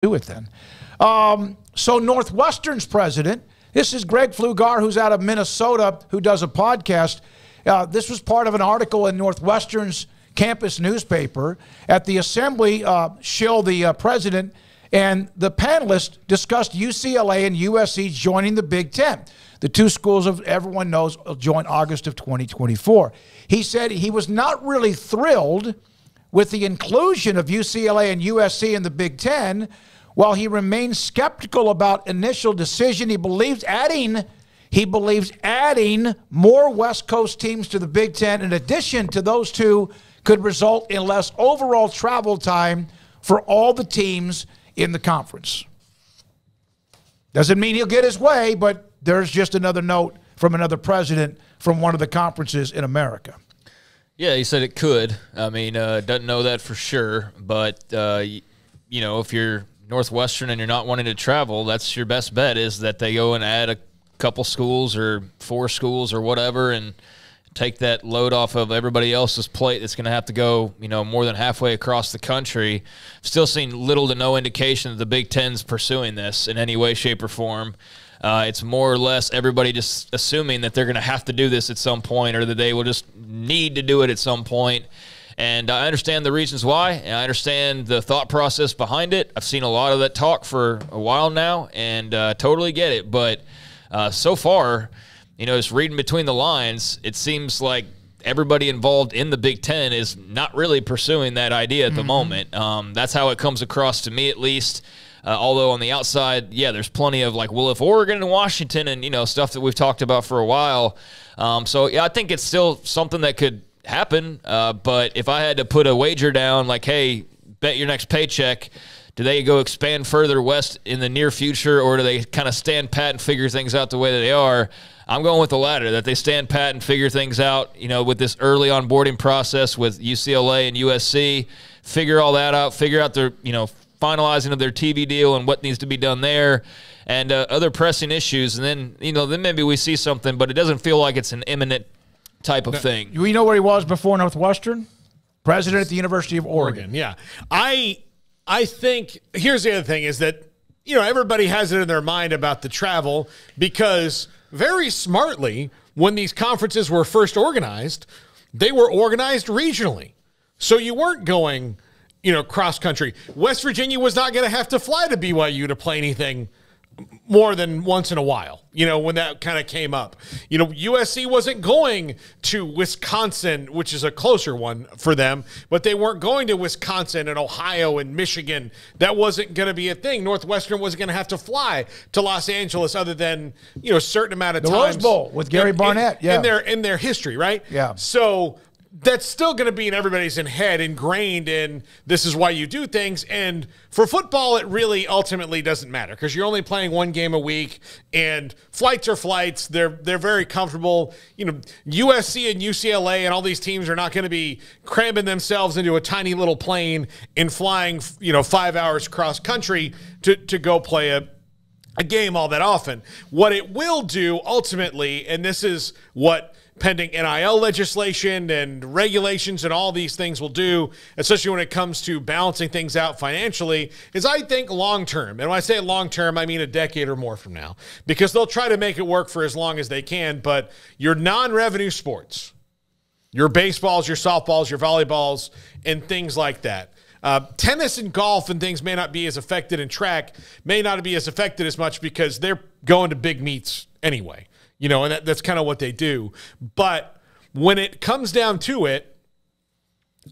do it then. So Northwestern's president, this is Greg Flugar, who's out of Minnesota, who does a podcast. This was part of an article in Northwestern's campus newspaper. At the assembly, Schill, the president, and the panelists discussed UCLA and USC joining the Big Ten. The two schools, of everyone knows, will join August of 2024. He said he was not really thrilled with the inclusion of UCLA and USC in the Big Ten. While he remains skeptical about initial decision, he believes adding more West Coast teams to the Big Ten in addition to those two could result in less overall travel time for all the teams in the conference. Doesn't mean he'll get his way, but there's just another note from another president from one of the conferences in America. Yeah, he said it could. I mean, doesn't know that for sure, but, you know, if you're Northwestern and you're not wanting to travel, that's your best bet, is that they go and add a couple schools or 4 schools or whatever and take that load off of everybody else's plate that's going to have to go, you know, more than halfway across the country. Still seeing little to no indication that the Big Ten's pursuing this in any way, shape, or form. It's more or less everybody just assuming that they're going to have to do this at some point, or that they will just need to do it at some point. And I understand the reasons why, and I understand the thought process behind it. I've seen a lot of that talk for a while now, and totally get it. But so far, you know, just reading between the lines, it seems like everybody involved in the Big Ten is not really pursuing that idea at the moment. That's how it comes across to me, at least. Although on the outside, yeah, there's plenty of like, well, if Oregon and Washington and, you know, stuff that we've talked about for a while. So, yeah, I think it's still something that could happen. But if I had to put a wager down, like, hey, bet your next paycheck, do they go expand further west in the near future, or do they kind of stand pat and figure things out the way that they are? I'm going with the latter, that they stand pat and figure things out, you know, with this early onboarding process with UCLA and USC, figure all that out, figure out their, you know, finalizing of their TV deal and what needs to be done there, and other pressing issues. And then, you know, then maybe we see something, but it doesn't feel like it's an imminent type of thing. We know where he was before Northwestern? President at the University of Oregon. Yeah. I think here's the other thing is that, you know, everybody has it in their mind about the travel, because very smartly, when these conferences were first organized, they were organized regionally. So you weren't going, you know, cross country. West Virginia was not going to have to fly to BYU to play anything more than once in a while, you know, when that kind of came up. You know, USC wasn't going to Wisconsin, which is a closer one for them, but they weren't going to Wisconsin and Ohio and Michigan. That wasn't going to be a thing. Northwestern was going to have to fly to Los Angeles, other than, you know, a certain amount of times. The Rose Bowl with Gary Barnett, in their history, right? Yeah. So that's still going to be in everybody's head, ingrained in this is why you do things. And for football, it really ultimately doesn't matter, because you're only playing one game a week, and flights are flights. They're very comfortable. You know, USC and UCLA and all these teams are not going to be cramming themselves into a tiny little plane and flying, you know, 5 hours cross country to go play a game all that often. What it will do ultimately, and this is what pending NIL legislation and regulations and all these things will do, especially when it comes to balancing things out financially, is I think long-term. And when I say long-term, I mean a decade or more from now, because they'll try to make it work for as long as they can. But your non-revenue sports, your baseballs, your softballs, your volleyballs, and things like that, tennis and golf and things may not be as affected, and track may not be as affected as much because they're going to big meets anyway. You know, and that's kind of what they do. But when it comes down to it,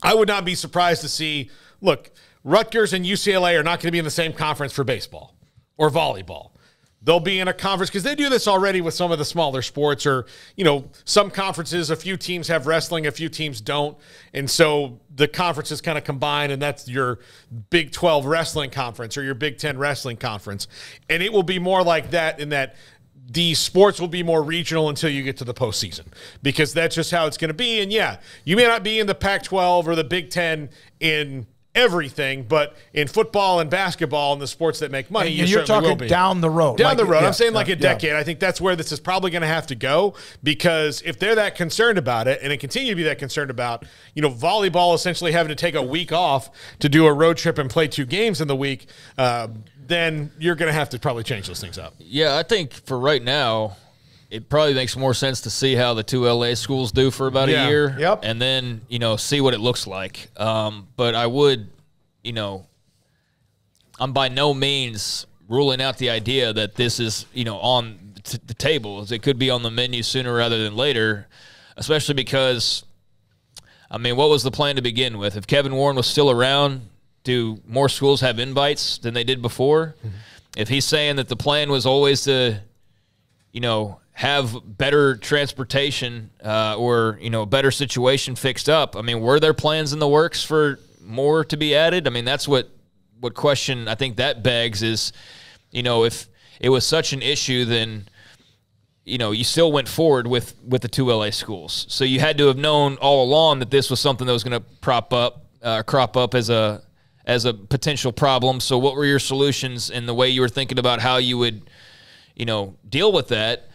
I would not be surprised to see, look, Rutgers and UCLA are not going to be in the same conference for baseball or volleyball. They'll be in a conference, because they do this already with some of the smaller sports, or, you know, some conferences, a few teams have wrestling, a few teams don't. And so the conferences kind of combine, and that's your Big 12 wrestling conference or your Big 10 wrestling conference. And it will be more like that, in that these sports will be more regional until you get to the postseason, because that's just how it's going to be. And yeah, you may not be in the Pac-12 or the Big 10 in everything, but in football and basketball and the sports that make money, and you're talking down the road. Down the road. I'm saying like a decade. I think that's where this is probably going to have to go, because if they're that concerned about it and they continue to be that concerned about, volleyball essentially having to take a week off to do a road trip and play 2 games in the week, then you're going to have to probably change those things up. Yeah, I think for right now, it probably makes more sense to see how the 2 LA schools do for about a year. Yep. And then, see what it looks like. But I would, I'm by no means ruling out the idea that this is, on the table. It could be on the menu sooner rather than later, especially because, what was the plan to begin with? If Kevin Warren was still around, do more schools have invites than they did before? Mm-hmm. If he's saying that the plan was always to, have better transportation or, a better situation fixed up, were there plans in the works for more to be added? That's what question I think that begs is, if it was such an issue, then, you still went forward with the 2 LA schools. So you had to have known all along that this was something that was going to crop up as a potential problem. So what were your solutions and the way you were thinking about how you would, deal with that?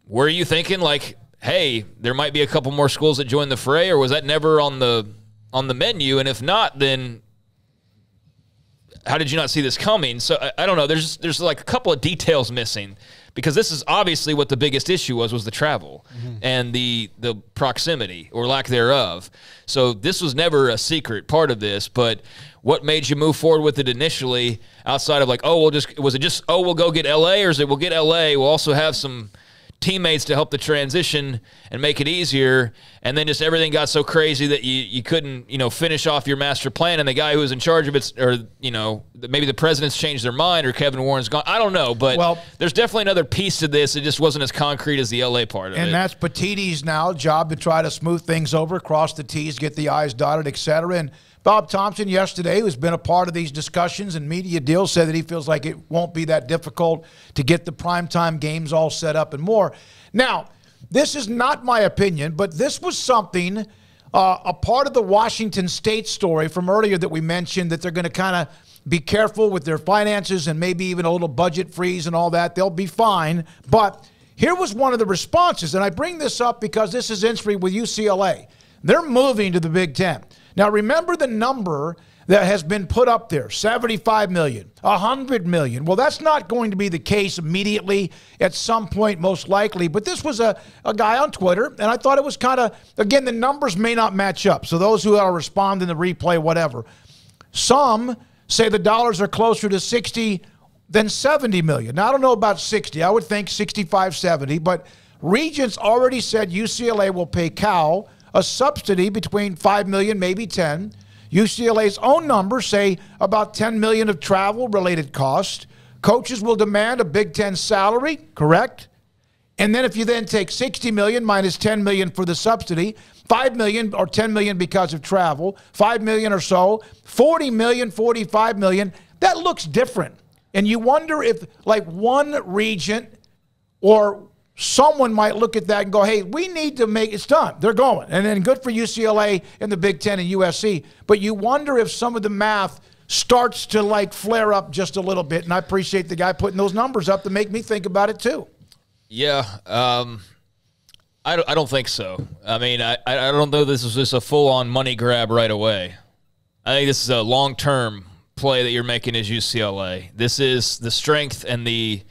Were you thinking like, hey, there might be a couple more schools that join the fray, or was that never on the menu? And if not, then how did you not see this coming? So I don't know. There's like a couple of details missing, because this is obviously what the biggest issue was the travel and the proximity or lack thereof. So this was never a secret part of this, but what made you move forward with it initially outside of like, we'll go get LA, or is it we'll get LA, we'll also have some teammates to help the transition and make it easier, and then just everything got so crazy that you couldn't finish off your master plan, and the guy who was in charge of it, or maybe the president's changed their mind, or Kevin Warren's gone, I don't know, but there's definitely another piece to this. It just wasn't as concrete as the LA part of it. And that's Petitti's now job to try to smooth things over, cross the T's, get the I's dotted, etc. And Bob Thompson yesterday, who's been a part of these discussions and media deals, said that he feels like it won't be that difficult to get the primetime games all set up and more. Now, this is not my opinion, but this was something, a part of the Washington State story from earlier that we mentioned, that they're going to kind of be careful with their finances and maybe even a little budget freeze and all that. They'll be fine. But here was one of the responses, and I bring this up because this is interesting with UCLA. They're moving to the Big Ten. Now, remember the number that has been put up there, $75 million, $100 million. Well, that's not going to be the case immediately, at some point most likely. But this was a guy on Twitter, and I thought it was kind of, again, the numbers may not match up. So those who are responding to the replay, whatever. Some say the dollars are closer to 60 than 70 million. Now, I don't know about 60. I would think 65, 70. But Regents already said UCLA will pay Cal a subsidy between $5 million, maybe 10. UCLA's own numbers say about $10 million of travel-related costs. Coaches will demand a Big Ten salary, correct? And then if you then take $60 million minus $10 million for the subsidy, $5 million or $10 million because of travel, $5 million or so, $40 million, $45 million, that looks different. And you wonder if, like, one regent or someone might look at that and go, hey, we need to make it's done. They're going. And then good for UCLA and the Big Ten and USC. But you wonder if some of the math starts to like flare up just a little bit. And I appreciate the guy putting those numbers up to make me think about it too. Yeah. I don't think so. I don't know this is just a full-on money grab right away. I think this is a long-term play that you're making as UCLA. This is the strength and the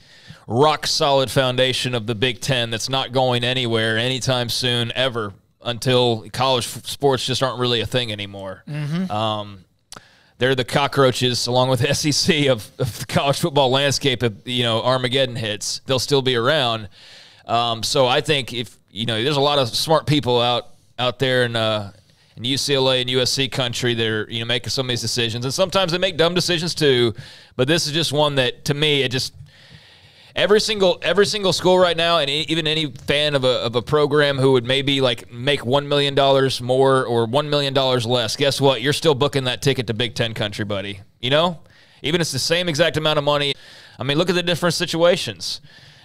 rock-solid foundation of the Big Ten that's not going anywhere anytime soon, ever, until college sports just aren't really a thing anymore. Mm-hmm. They're the cockroaches, along with the SEC, of the college football landscape. If Armageddon hits, they'll still be around. So I think if there's a lot of smart people out there in UCLA and USC country that are making some of these decisions, and sometimes they make dumb decisions too. But this is just one that, to me, it just. Every single school right now, and even any fan of a program who would maybe like make $1 million more or $1 million less, guess what? You're still booking that ticket to Big Ten country, buddy. Even if it's the same exact amount of money. Look at the different situations.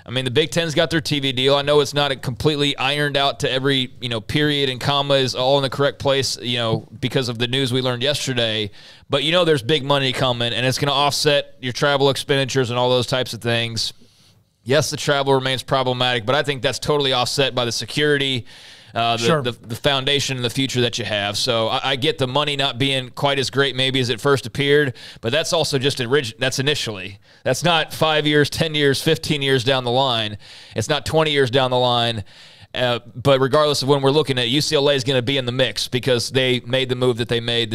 I mean, the Big Ten's got their TV deal. I know it's not completely ironed out to every, period and comma is all in the correct place, because of the news we learned yesterday. But there's big money coming, and it's going to offset your travel expenditures and all those types of things. Yes, the travel remains problematic, but I think that's totally offset by the security, the foundation and the future that you have. So I get the money not being quite as great maybe as it first appeared, but that's also just that's initially. That's not 5 years, 10 years, 15 years down the line. It's not 20 years down the line. But regardless of when we're looking at it, UCLA is going to be in the mix because they made the move that they made.